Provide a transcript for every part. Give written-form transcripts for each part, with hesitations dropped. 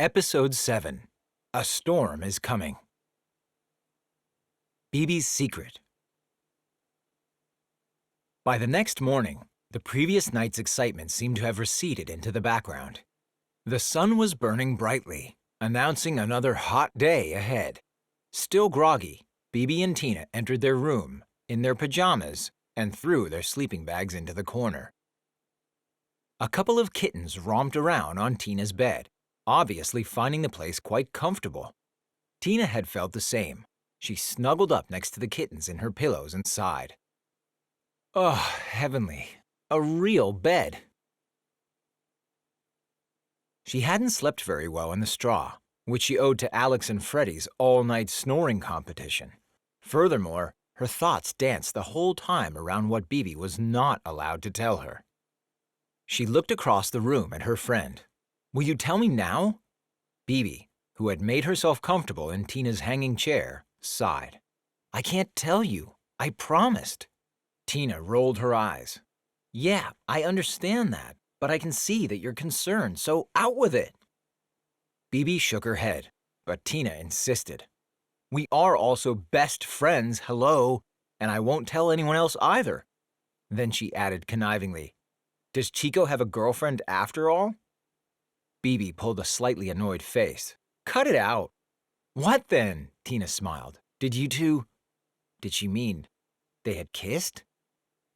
Episode 7. A Storm is Coming. Bibi's Secret. By the next morning, the previous night's excitement seemed to have receded into the background. The sun was burning brightly, announcing another hot day ahead. Still groggy, Bibi and Tina entered their room in their pajamas and threw their sleeping bags into the corner. A couple of kittens romped around on Tina's bed, obviously finding the place quite comfortable. Tina had felt the same. She snuggled up next to the kittens in her pillows and sighed. Oh, heavenly. A real bed. She hadn't slept very well in the straw, which she owed to Alex and Freddie's all-night snoring competition. Furthermore, her thoughts danced the whole time around what Bibi was not allowed to tell her. She looked across the room at her friend. Will you tell me now? Bibi, who had made herself comfortable in Tina's hanging chair, sighed. I can't tell you. I promised. Tina rolled her eyes. Yeah, I understand that, but I can see that you're concerned, so out with it. Bibi shook her head, but Tina insisted. We are also best friends, hello, and I won't tell anyone else either. Then she added connivingly, Does Chico have a girlfriend after all? Bibi pulled a slightly annoyed face. Cut it out. What then? Tina smiled. Did you two? Did she mean they had kissed?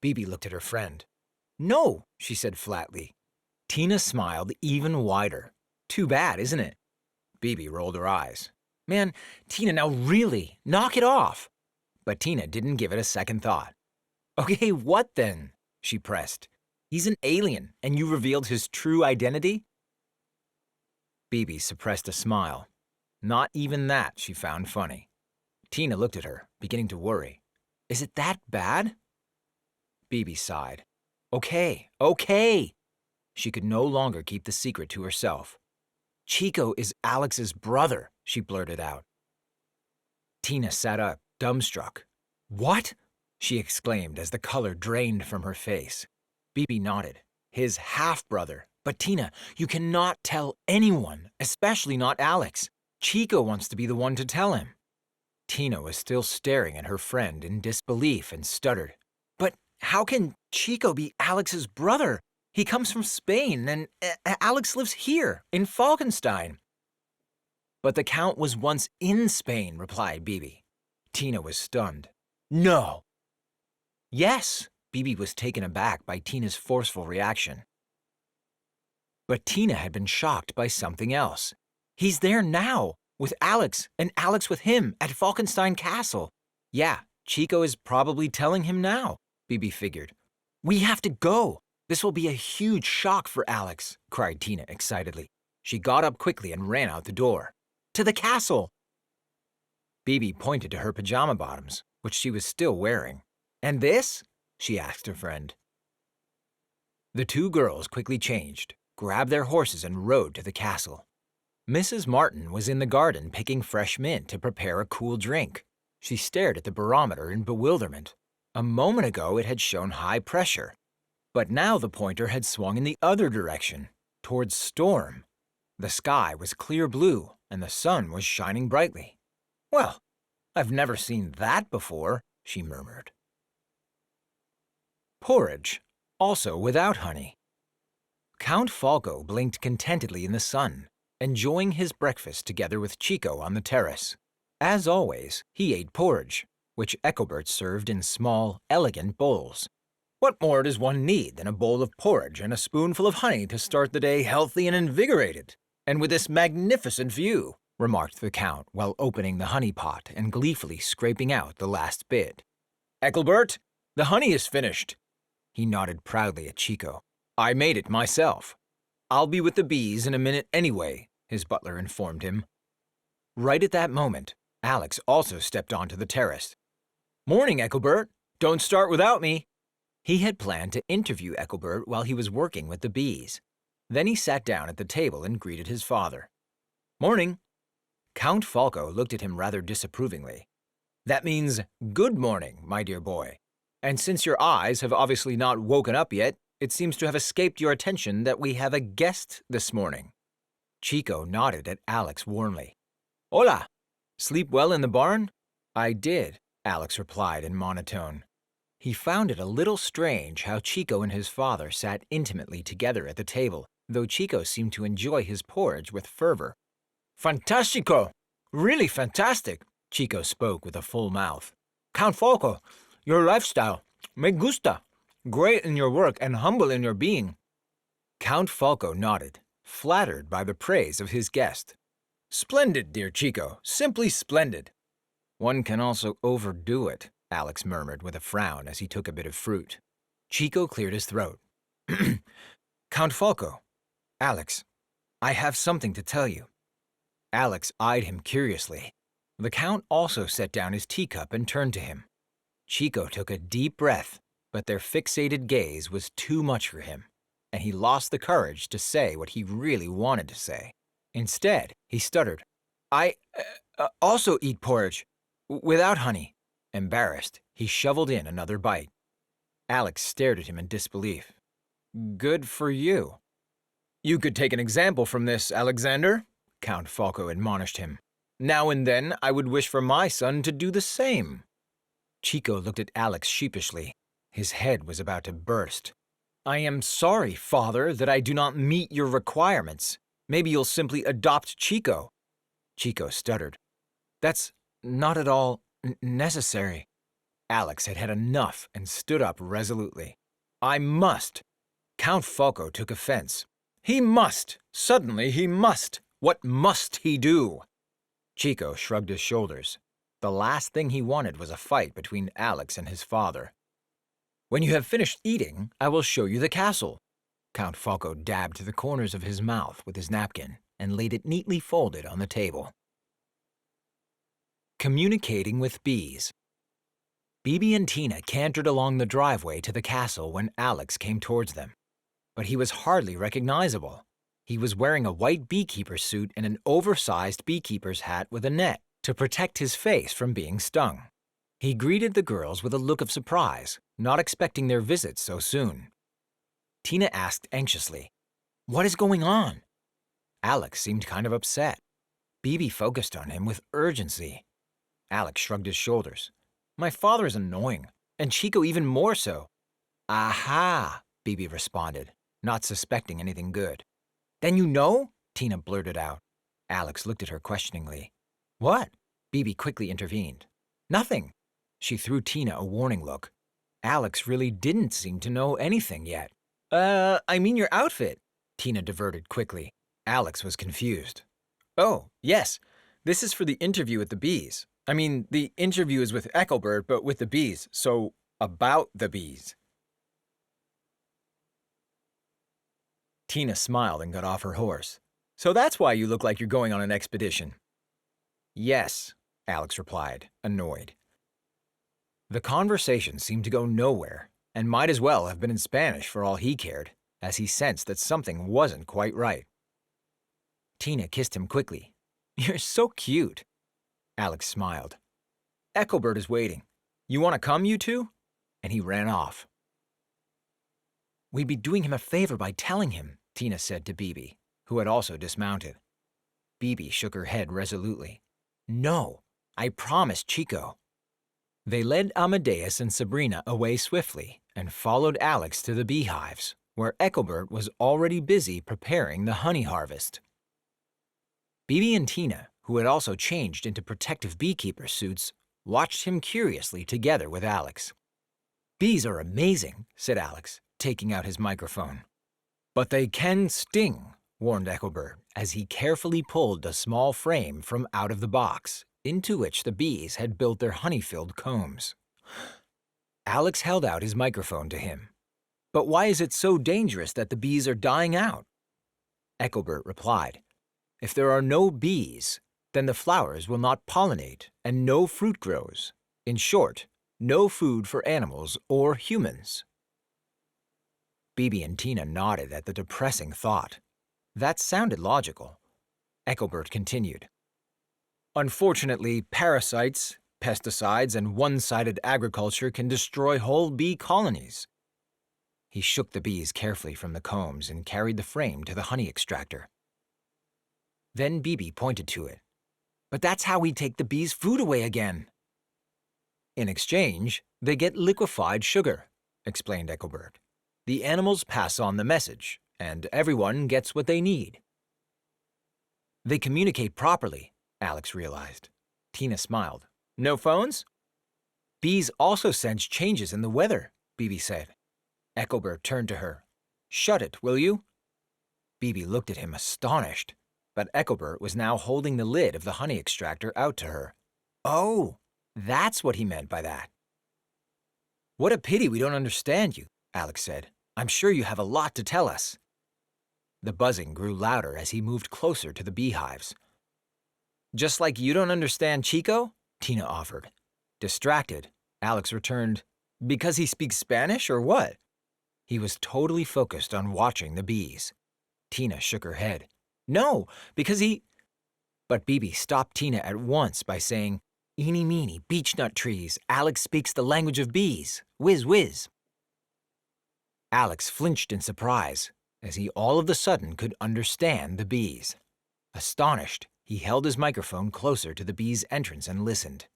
Bibi looked at her friend. No, she said flatly. Tina smiled even wider. Too bad, isn't it? Bibi rolled her eyes. Man, Tina, now really, knock it off. But Tina didn't give it a second thought. Okay, what then? She pressed. He's an alien, and you revealed his true identity? Bibi suppressed a smile. Not even that she found funny. Tina looked at her, beginning to worry. Is it that bad? Bibi sighed. Okay. She could no longer keep the secret to herself. Chico is Alex's brother, she blurted out. Tina sat up, dumbstruck. What? She exclaimed as the color drained from her face. Bibi nodded. His half-brother. But Tina, you cannot tell anyone, especially not Alex. Chico wants to be the one to tell him. Tina was still staring at her friend in disbelief and stuttered. But how can Chico be Alex's brother? He comes from Spain, and Alex lives here, in Falkenstein. But the Count was once in Spain, replied Bibi. Tina was stunned. No. Yes, Bibi was taken aback by Tina's forceful reaction. But Tina had been shocked by something else. He's there now, with Alex, and Alex with him, at Falkenstein Castle. Yeah, Chico is probably telling him now, Bibi figured. We have to go. This will be a huge shock for Alex, cried Tina excitedly. She got up quickly and ran out the door. To the castle! Bibi pointed to her pajama bottoms, which she was still wearing. And this? She asked her friend. The two girls quickly changed, grabbed their horses and rode to the castle. Mrs. Martin was in the garden picking fresh mint to prepare a cool drink. She stared at the barometer in bewilderment. A moment ago it had shown high pressure, but now the pointer had swung in the other direction, towards storm. The sky was clear blue and the sun was shining brightly. Well, I've never seen that before, she murmured. Porridge, also without honey. Count Falco blinked contentedly in the sun, enjoying his breakfast together with Chico on the terrace. As always, he ate porridge, which Ethelbert served in small, elegant bowls. What more does one need than a bowl of porridge and a spoonful of honey to start the day healthy and invigorated? And with this magnificent view, remarked the Count while opening the honey pot and gleefully scraping out the last bit. Ethelbert, the honey is finished. He nodded proudly at Chico. I made it myself. I'll be with the bees in a minute anyway, his butler informed him. Right at that moment, Alex also stepped onto the terrace. Morning, Ethelbert. Don't start without me. He had planned to interview Ethelbert while he was working with the bees. Then he sat down at the table and greeted his father. Morning. Count Falco looked at him rather disapprovingly. That means good morning, my dear boy. And since your eyes have obviously not woken up yet, it seems to have escaped your attention that we have a guest this morning. Chico nodded at Alex warmly. Hola! Sleep well in the barn? I did, Alex replied in monotone. He found it a little strange how Chico and his father sat intimately together at the table, though Chico seemed to enjoy his porridge with fervor. Fantastico! Really fantastic, Chico spoke with a full mouth. Count Falco, your lifestyle, me gusta. Great in your work and humble in your being. Count Falco nodded, flattered by the praise of his guest. Splendid, dear Chico, simply splendid. One can also overdo it, Alex murmured with a frown as he took a bit of fruit. Chico cleared his throat. Count Falco, Alex, I have something to tell you. Alex eyed him curiously. The Count also set down his teacup and turned to him. Chico took a deep breath, but their fixated gaze was too much for him, and he lost the courage to say what he really wanted to say. Instead, he stuttered, I also eat porridge, without honey. Embarrassed, he shoveled in another bite. Alex stared at him in disbelief. Good for you. You could take an example from this, Alexander, Count Falco admonished him. Now and then I would wish for my son to do the same. Chico looked at Alex sheepishly. His head was about to burst. I am sorry, father, that I do not meet your requirements. Maybe you'll simply adopt Chico. Chico stuttered. That's not at all necessary. Alex had had enough and stood up resolutely. I must. Count Falco took offense. He must. Suddenly he must. What must he do? Chico shrugged his shoulders. The last thing he wanted was a fight between Alex and his father. When you have finished eating, I will show you the castle. Count Falco dabbed the corners of his mouth with his napkin and laid it neatly folded on the table. Communicating with bees. Bibi and Tina cantered along the driveway to the castle when Alex came towards them. But he was hardly recognizable. He was wearing a white beekeeper's suit and an oversized beekeeper's hat with a net to protect his face from being stung. He greeted the girls with a look of surprise, not expecting their visit so soon. Tina asked anxiously, What is going on? Alex seemed kind of upset. Bibi focused on him with urgency. Alex shrugged his shoulders. My father is annoying, and Chico even more so. Aha, Bibi responded, not suspecting anything good. Then you know? Tina blurted out. Alex looked at her questioningly. What? Bibi quickly intervened. Nothing. She threw Tina a warning look. Alex really didn't seem to know anything yet. I mean your outfit. Tina diverted quickly. Alex was confused. Oh, yes. This is for the interview with the bees. I mean, the interview is with Eckelbert, but with the bees, so about the bees. Tina smiled and got off her horse. So that's why you look like you're going on an expedition. Yes, Alex replied, annoyed. The conversation seemed to go nowhere, and might as well have been in Spanish for all he cared, as he sensed that something wasn't quite right. Tina kissed him quickly. You're so cute. Alex smiled. Eckelbert is waiting. You want to come, you two? And he ran off. We'd be doing him a favor by telling him, Tina said to Bibi, who had also dismounted. Bibi shook her head resolutely. No, I promised Chico. They led Amadeus and Sabrina away swiftly and followed Alex to the beehives, where Eckelbert was already busy preparing the honey harvest. Bibi and Tina, who had also changed into protective beekeeper suits, watched him curiously together with Alex. Bees are amazing, said Alex, taking out his microphone. But they can sting, warned Eckelbert, as he carefully pulled a small frame from out of the box, into which the bees had built their honey-filled combs. Alex held out his microphone to him. But why is it so dangerous that the bees are dying out? Eckelbert replied, If there are no bees, then the flowers will not pollinate and no fruit grows. In short, no food for animals or humans. Bibi and Tina nodded at the depressing thought. That sounded logical. Eckelbert continued. Unfortunately, parasites, pesticides, and one-sided agriculture can destroy whole bee colonies. He shook the bees carefully from the combs and carried the frame to the honey extractor. Then Bibi pointed to it. But that's how we take the bees' food away again. In exchange, they get liquefied sugar, explained Ethelbert. The animals pass on the message, and everyone gets what they need. They communicate properly, Alex realized. Tina smiled. No phones? Bees also sense changes in the weather, Bibi said. Ethelbert turned to her. Shut it, will you? Bibi looked at him astonished, but Ethelbert was now holding the lid of the honey extractor out to her. Oh, that's what he meant by that. What a pity we don't understand you, Alex said. I'm sure you have a lot to tell us. The buzzing grew louder as he moved closer to the beehives. Just like you don't understand Chico? Tina offered. Distracted, Alex returned, because he speaks Spanish or what? He was totally focused on watching the bees. Tina shook her head. No, because he... But Bibi stopped Tina at once by saying, Eeny meeny, beechnut trees, Alex speaks the language of bees. Whiz whiz. Alex flinched in surprise, as he all of a sudden could understand the bees. Astonished, he held his microphone closer to the bees' entrance and listened.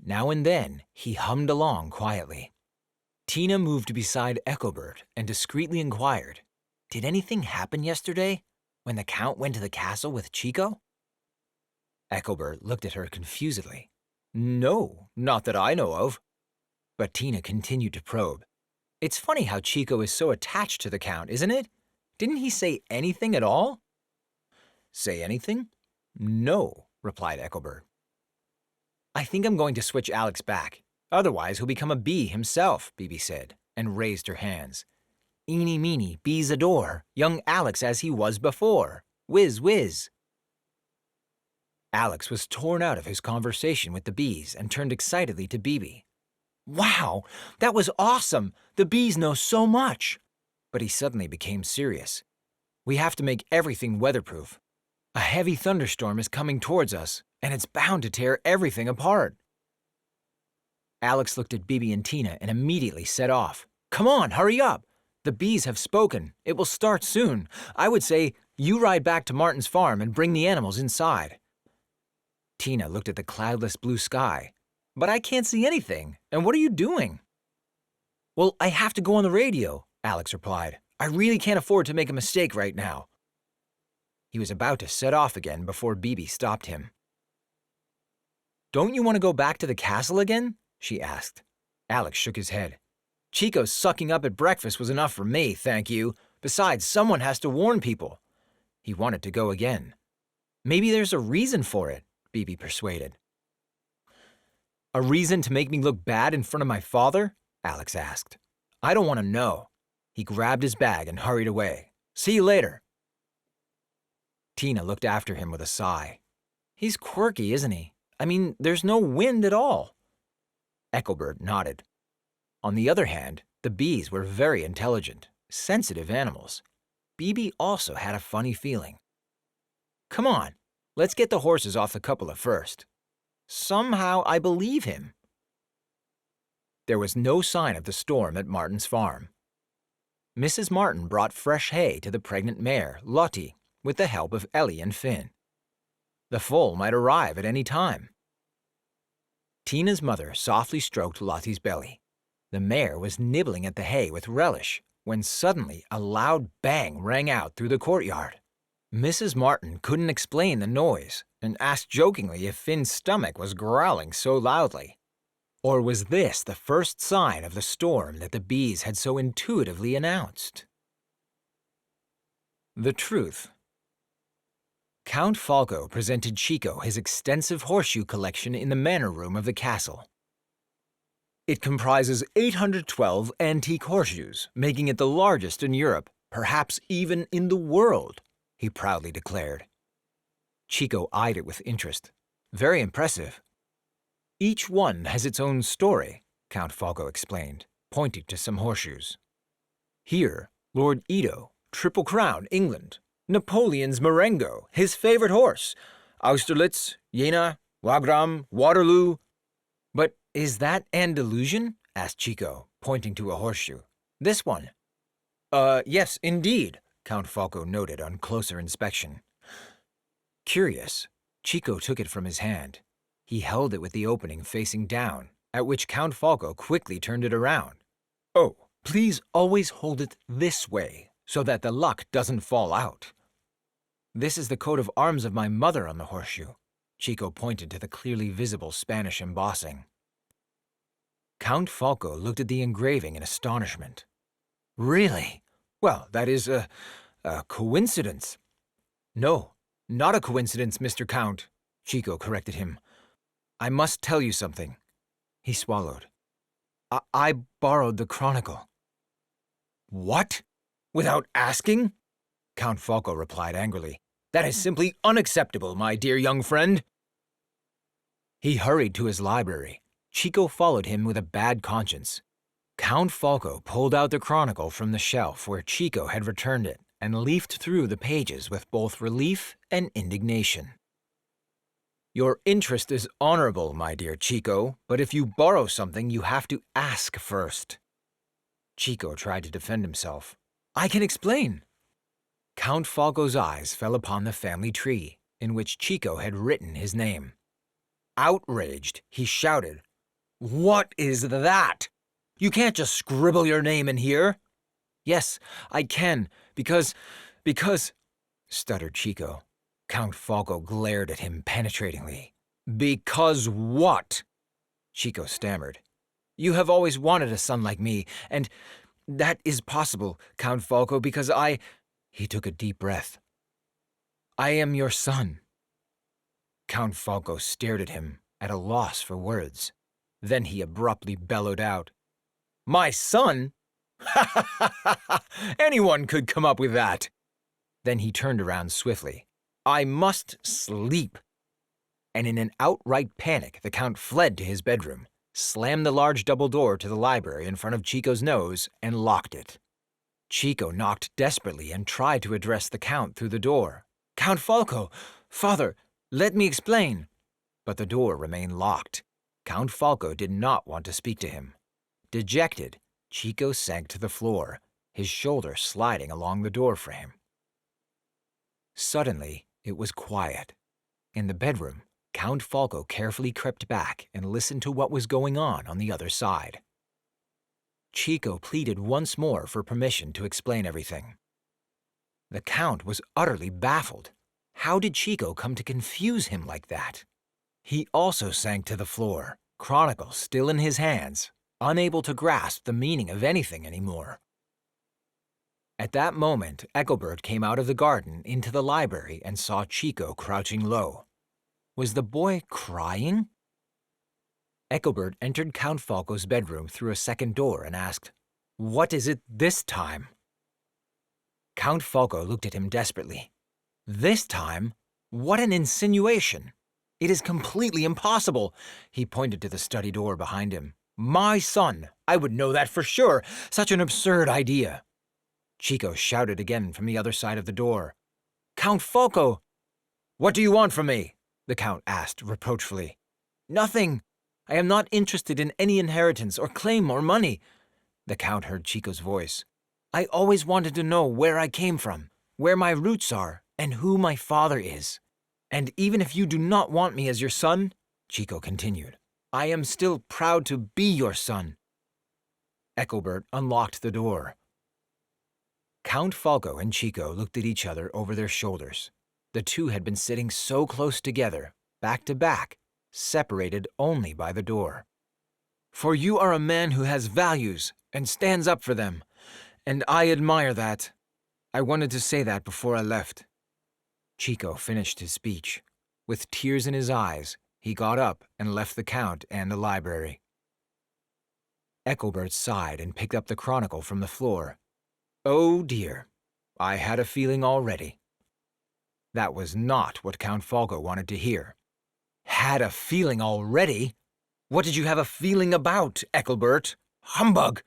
Now and then, he hummed along quietly. Tina moved beside Ethelbert and discreetly inquired, Did anything happen yesterday, when the Count went to the castle with Chico? Ethelbert looked at her confusedly. No, not that I know of. But Tina continued to probe. It's funny how Chico is so attached to the Count, isn't it? Didn't he say anything at all? Say anything? No, replied Ethelbert. I think I'm going to switch Alex back. Otherwise, he'll become a bee himself, Bibi said, and raised her hands. Eeny meeny, bees adore, young Alex as he was before. Whiz whiz. Alex was torn out of his conversation with the bees and turned excitedly to Bibi. Wow, that was awesome! The bees know so much! But he suddenly became serious. We have to make everything weatherproof. A heavy thunderstorm is coming towards us, and it's bound to tear everything apart. Alex looked at Bibi and Tina and immediately set off. Come on, hurry up! The bees have spoken. It will start soon. I would say you ride back to Martin's farm and bring the animals inside. Tina looked at the cloudless blue sky. But I can't see anything, and what are you doing? Well, I have to go on the radio, Alex replied. I really can't afford to make a mistake right now. He was about to set off again before Bibi stopped him. Don't you want to go back to the castle again? She asked. Alex shook his head. Chico's sucking up at breakfast was enough for me, thank you. Besides, someone has to warn people. He wanted to go again. Maybe there's a reason for it, Bibi persuaded. A reason to make me look bad in front of my father? Alex asked. I don't want to know. He grabbed his bag and hurried away. See you later. Tina looked after him with a sigh. He's quirky, isn't he? I mean, there's no wind at all. Ethelbert nodded. On the other hand, the bees were very intelligent, sensitive animals. Bibi also had a funny feeling. Come on, let's get the horses off the cupola first. Somehow I believe him. There was no sign of the storm at Martin's farm. Mrs. Martin brought fresh hay to the pregnant mare, Lottie, with the help of Ellie and Finn. The foal might arrive at any time. Tina's mother softly stroked Lottie's belly. The mare was nibbling at the hay with relish when suddenly a loud bang rang out through the courtyard. Mrs. Martin couldn't explain the noise and asked jokingly if Finn's stomach was growling so loudly. Or was this the first sign of the storm that the bees had so intuitively announced? The truth. Count Falco presented Chico his extensive horseshoe collection in the manor room of the castle. It comprises 812 antique horseshoes, making it the largest in Europe, perhaps even in the world, he proudly declared. Chico eyed it with interest. Very impressive. Each one has its own story, Count Falco explained, pointing to some horseshoes. Here, Lord Edo, Triple Crown, England. Napoleon's Marengo, his favorite horse. Austerlitz, Jena, Wagram, Waterloo. But is that Andalusian? Asked Chico, pointing to a horseshoe. This one. Yes, indeed, Count Falco noted on closer inspection. Curious, Chico took it from his hand. He held it with the opening facing down, at which Count Falco quickly turned it around. "Oh, please always hold it this way, so that the luck doesn't fall out." "This is the coat of arms of my mother on the horseshoe." Chico pointed to the clearly visible Spanish embossing. Count Falco looked at the engraving in astonishment. "Really? Well, that is a coincidence." "No, not a coincidence, Mr. Count," Chico corrected him. "I must tell you something." He swallowed. I borrowed the chronicle." "What? Without asking?" Count Falco replied angrily. "That is simply unacceptable, my dear young friend." He hurried to his library. Chico followed him with a bad conscience. Count Falco pulled out the chronicle from the shelf where Chico had returned it and leafed through the pages with both relief and indignation. "Your interest is honorable, my dear Chico, but if you borrow something, you have to ask first." Chico tried to defend himself. "I can explain." Count Falco's eyes fell upon the family tree, in which Chico had written his name. Outraged, he shouted, "What is that? You can't just scribble your name in here." "Yes, I can, because, stuttered Chico. Count Falco glared at him penetratingly. "Because what?" Chico stammered. "You have always wanted a son like me, and that is possible, Count Falco, because I—" He took a deep breath. "I am your son." Count Falco stared at him, at a loss for words. Then he abruptly bellowed out, "My son? Ha ha ha ha! Anyone could come up with that." Then he turned around swiftly. "I must sleep." And in an outright panic, the Count fled to his bedroom, slammed the large double door to the library in front of Chico's nose, and locked it. Chico knocked desperately and tried to address the Count through the door. "Count Falco! Father, let me explain." But the door remained locked. Count Falco did not want to speak to him. Dejected, Chico sank to the floor, his shoulder sliding along the doorframe. Suddenly, it was quiet. In the bedroom, Count Falco carefully crept back and listened to what was going on the other side. Chico pleaded once more for permission to explain everything. The Count was utterly baffled. How did Chico come to confuse him like that? He also sank to the floor, chronicle still in his hands, unable to grasp the meaning of anything anymore. At that moment, Ethelbert came out of the garden into the library and saw Chico crouching low. Was the boy crying? Ethelbert entered Count Falco's bedroom through a second door and asked, "What is it this time?" Count Falco looked at him desperately. "This time? What an insinuation! It is completely impossible." He pointed to the study door behind him. "My son! I would know that for sure! Such an absurd idea!" Chico shouted again from the other side of the door. "Count Falco!" "What do you want from me?" the Count asked reproachfully. "Nothing. I am not interested in any inheritance or claim or money." The Count heard Chico's voice. "I always wanted to know where I came from, where my roots are, and who my father is. And even if you do not want me as your son," Chico continued, "I am still proud to be your son." Ethelbert unlocked the door. Count Falco and Chico looked at each other over their shoulders. The two had been sitting so close together, back to back, separated only by the door. "For you are a man who has values and stands up for them, and I admire that. I wanted to say that before I left." Chico finished his speech. With tears in his eyes, he got up and left the Count and the library. Ethelbert sighed and picked up the chronicle from the floor. "Oh dear, I had a feeling already." That was not what Count Falco wanted to hear. "Had a feeling already? What did you have a feeling about, Ethelbert? Humbug!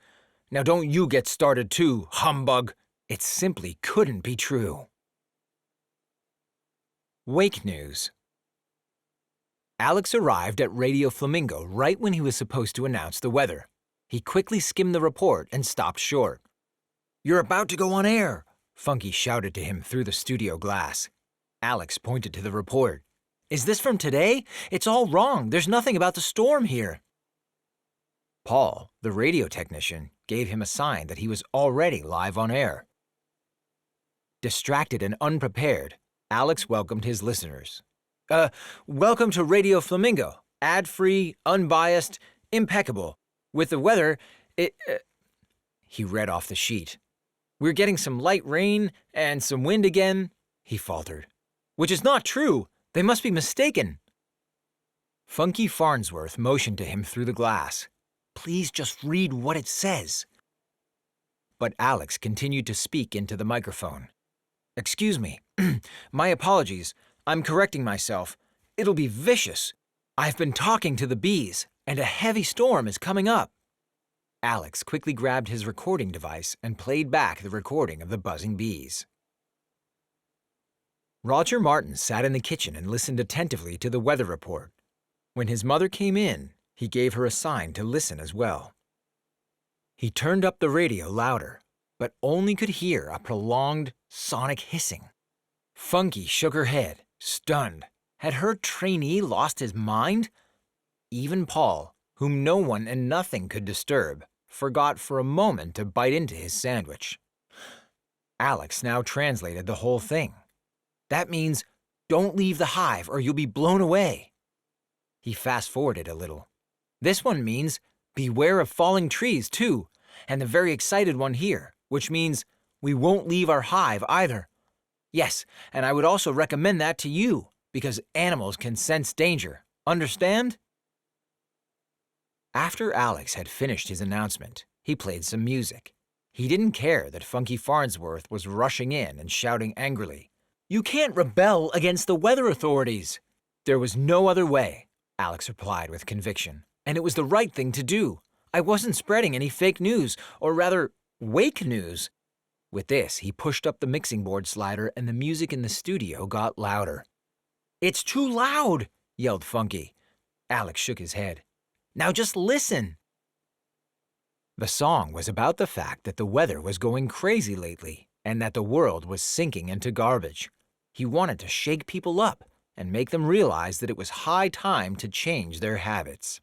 Now don't you get started too, humbug! It simply couldn't be true." Wake News. Alex arrived at Radio Flamingo right when he was supposed to announce the weather. He quickly skimmed the report and stopped short. "You're about to go on air," Funky shouted to him through the studio glass. Alex pointed to the report. Is this from today? It's all wrong. There's nothing about the storm here. Paul, the radio technician, gave him a sign that he was already live on air. Distracted and unprepared, Alex welcomed his listeners. Welcome to Radio Flamingo. Ad-free, unbiased, impeccable. With the weather, He read off the sheet. We're getting some light rain and some wind again, he faltered. Which is not true. They must be mistaken. Funky Farnsworth motioned to him through the glass. Please just read what it says. But Alex continued to speak into the microphone. Excuse me. My apologies. I'm correcting myself. It'll be vicious. I've been talking to the bees, and a heavy storm is coming up. Alex quickly grabbed his recording device and played back the recording of the buzzing bees. Roger Martin sat in the kitchen and listened attentively to the weather report. When his mother came in, he gave her a sign to listen as well. He turned up the radio louder, but only could hear a prolonged, sonic hissing. Funky shook her head, stunned. Had her trainee lost his mind? Even Paul, whom no one and nothing could disturb, forgot for a moment to bite into his sandwich. Alex now translated the whole thing. That means, don't leave the hive or you'll be blown away. He fast-forwarded a little. This one means, beware of falling trees, too, and the very excited one here, which means, we won't leave our hive either. Yes, and I would also recommend that to you, because animals can sense danger. Understand? After Alex had finished his announcement, he played some music. He didn't care that Funky Farnsworth was rushing in and shouting angrily, You can't rebel against the weather authorities. There was no other way, Alex replied with conviction, and it was the right thing to do. I wasn't spreading any fake news, or rather, wake news. With this, he pushed up the mixing board slider and the music in the studio got louder. It's too loud, yelled Funky. Alex shook his head. Now just listen. The song was about the fact that the weather was going crazy lately and that the world was sinking into garbage. He wanted to shake people up and make them realize that it was high time to change their habits.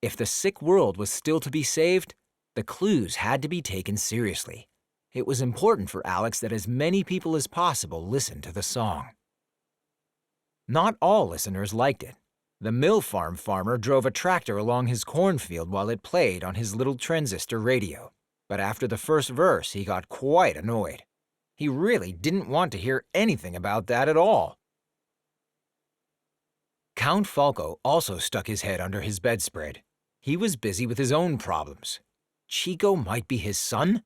If the sick world was still to be saved, the clues had to be taken seriously. It was important for Alex that as many people as possible listen to the song. Not all listeners liked it. The mill farm farmer drove a tractor along his cornfield while it played on his little transistor radio. But after the first verse, he got quite annoyed. He really didn't want to hear anything about that at all. Count Falco also stuck his head under his bedspread. He was busy with his own problems. Chico might be his son?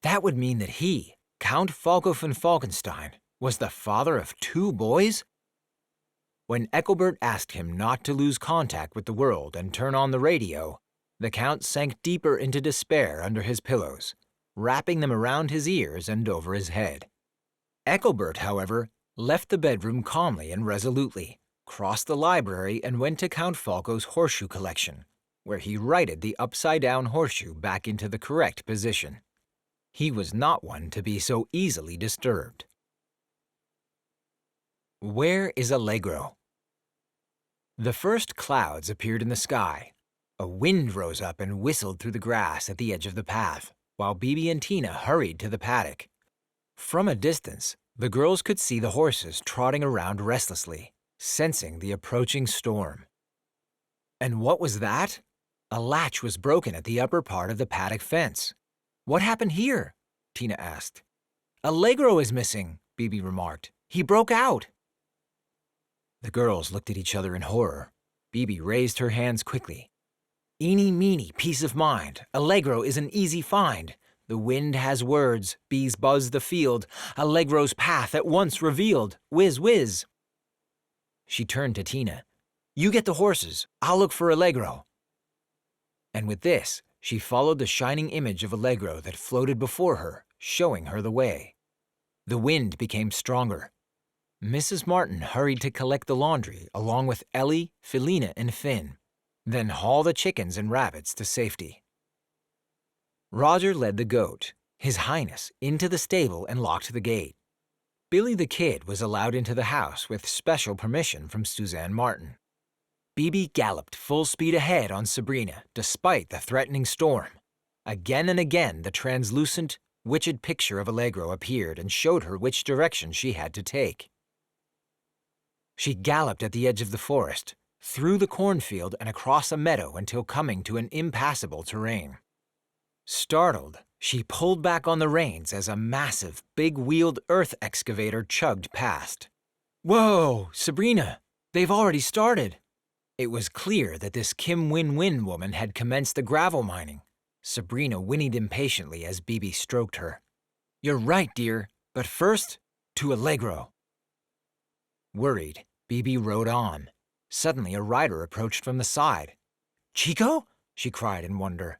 That would mean that he, Count Falco von Falkenstein, was the father of 2 boys? When Ethelbert asked him not to lose contact with the world and turn on the radio, the Count sank deeper into despair under his pillows, wrapping them around his ears and over his head. Ethelbert, however, left the bedroom calmly and resolutely, crossed the library and went to Count Falco's horseshoe collection, where he righted the upside-down horseshoe back into the correct position. He was not one to be so easily disturbed. Where is Allegro? The first clouds appeared in the sky. A wind rose up and whistled through the grass at the edge of the path, while Bibi and Tina hurried to the paddock. From a distance, the girls could see the horses trotting around restlessly, sensing the approaching storm. And what was that? A latch was broken at the upper part of the paddock fence. What happened here? Tina asked. Allegro is missing, Bibi remarked. He broke out. The girls looked at each other in horror. Bibi raised her hands quickly. Eeny, meeny, peace of mind. Allegro is an easy find. The wind has words, bees buzz the field. Allegro's path at once revealed. Whiz, whiz. She turned to Tina. You get the horses. I'll look for Allegro. And with this, she followed the shining image of Allegro that floated before her, showing her the way. The wind became stronger. Mrs. Martin hurried to collect the laundry along with Ellie, Felina, and Finn, then haul the chickens and rabbits to safety. Roger led the goat, His Highness, into the stable and locked the gate. Billy the Kid was allowed into the house with special permission from Suzanne Martin. Bibi galloped full speed ahead on Sabrina despite the threatening storm. Again and again, the translucent, witched picture of Allegro appeared and showed her which direction she had to take. She galloped at the edge of the forest, through the cornfield and across a meadow until coming to an impassable terrain. Startled, she pulled back on the reins as a massive, big-wheeled earth excavator chugged past. "Whoa, Sabrina, they've already started." It was clear that this Kim Win-Win woman had commenced the gravel mining. Sabrina whinnied impatiently as Bibi stroked her. "You're right, dear, but first, to Allegro." Worried, Bibi rode on. Suddenly, a rider approached from the side. "Chico?" she cried in wonder.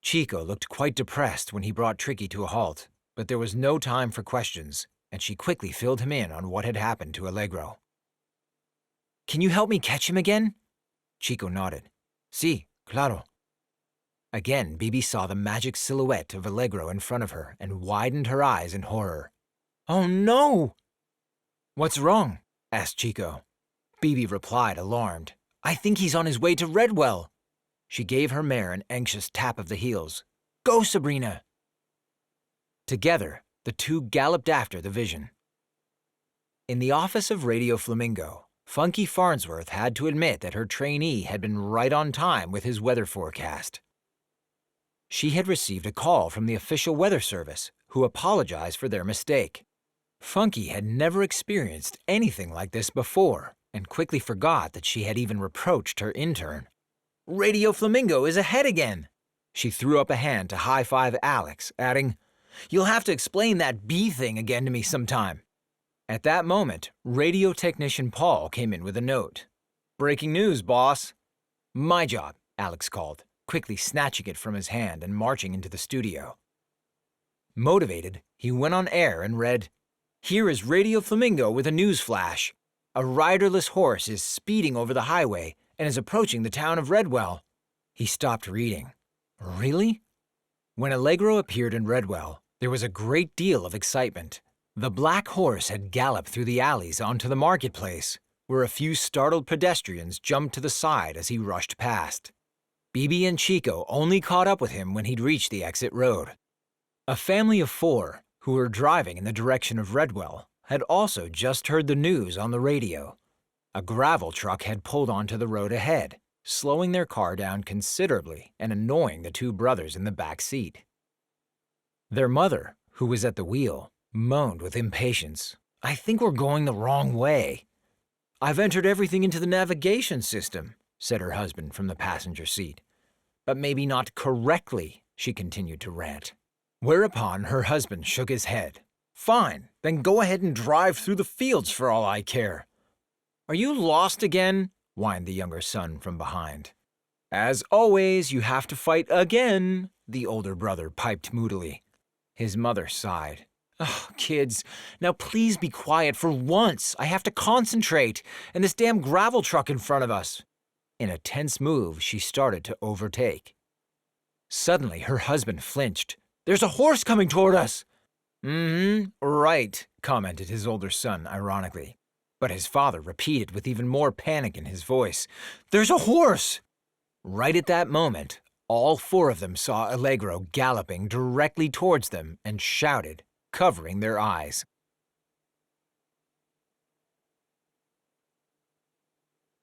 Chico looked quite depressed when he brought Tricky to a halt, but there was no time for questions, and she quickly filled him in on what had happened to Allegro. "Can you help me catch him again?" Chico nodded. "Sí, claro." Again, Bibi saw the magic silhouette of Allegro in front of her and widened her eyes in horror. "Oh no!" "What's wrong?" asked Chico. Bibi replied, alarmed. "I think he's on his way to Redwell." She gave her mare an anxious tap of the heels. "Go, Sabrina!" Together, the two galloped after the vision. In the office of Radio Flamingo, Funky Farnsworth had to admit that her trainee had been right on time with his weather forecast. She had received a call from the official weather service, who apologized for their mistake. Funky had never experienced anything like this before, and quickly forgot that she had even reproached her intern. "Radio Flamingo is ahead again!" She threw up a hand to high-five Alex, adding, "You'll have to explain that bee thing again to me sometime." At that moment, radio technician Paul came in with a note. "Breaking news, boss." "My job," Alex called, quickly snatching it from his hand and marching into the studio. Motivated, he went on air and read, "Here is Radio Flamingo with a news flash. A riderless horse is speeding over the highway and is approaching the town of Redwell." He stopped reading. Really? When Allegro appeared in Redwell, there was a great deal of excitement. The black horse had galloped through the alleys onto the marketplace, where a few startled pedestrians jumped to the side as he rushed past. Bibi and Chico only caught up with him when he'd reached the exit road. A family of 4, who were driving in the direction of Redwell, had also just heard the news on the radio. A gravel truck had pulled onto the road ahead, slowing their car down considerably and annoying the 2 brothers in the back seat. Their mother, who was at the wheel, moaned with impatience. "I think we're going the wrong way." "I've entered everything into the navigation system," said her husband from the passenger seat. "But maybe not correctly," she continued to rant. Whereupon her husband shook his head. "Fine, then go ahead and drive through the fields for all I care." "Are you lost again?" whined the younger son from behind. "As always, you have to fight again," the older brother piped moodily. His mother sighed. "Oh, kids, now please be quiet for once. I have to concentrate, and this damn gravel truck in front of us." In a tense move, she started to overtake. Suddenly, her husband flinched. "There's a horse coming toward us!" Right," commented his older son ironically. But his father repeated with even more panic in his voice, "There's a horse!" Right at that moment, all 4 of them saw Allegro galloping directly towards them and shouted, covering their eyes.